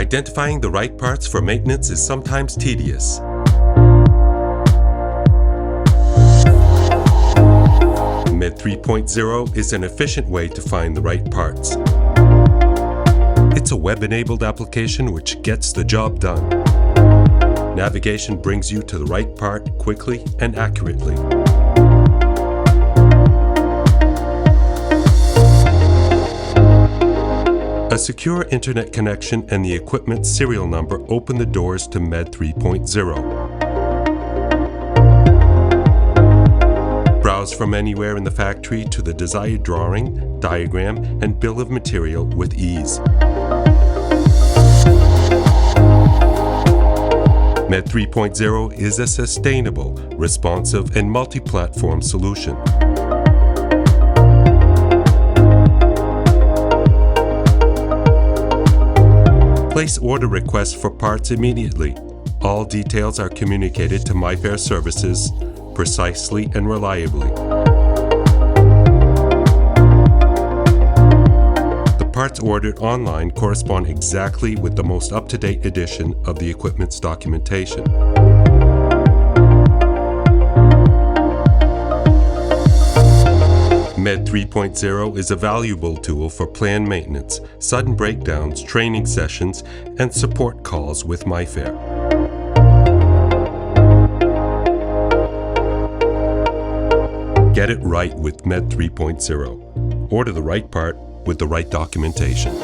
Identifying the right parts for maintenance is sometimes tedious. Med 3.0 is an efficient way to find the right parts. It's a web-enabled application which gets the job done. Navigation brings you to the right part quickly and accurately. A secure internet connection and the equipment's serial number open the doors to Med 3.0. Browse from anywhere in the factory to the desired drawing, diagram, and bill of material with ease. Med 3.0 is a sustainable, responsive, and multi-platform solution. Place order requests for parts immediately. All details are communicated to Maillefer services precisely and reliably. The parts ordered online correspond exactly with the most up-to-date edition of the equipment's documentation. Med 3.0 is a valuable tool for planned maintenance, sudden breakdowns, training sessions, and support calls with Maillefer. Get it right with Med 3.0. Order the right part with the right documentation.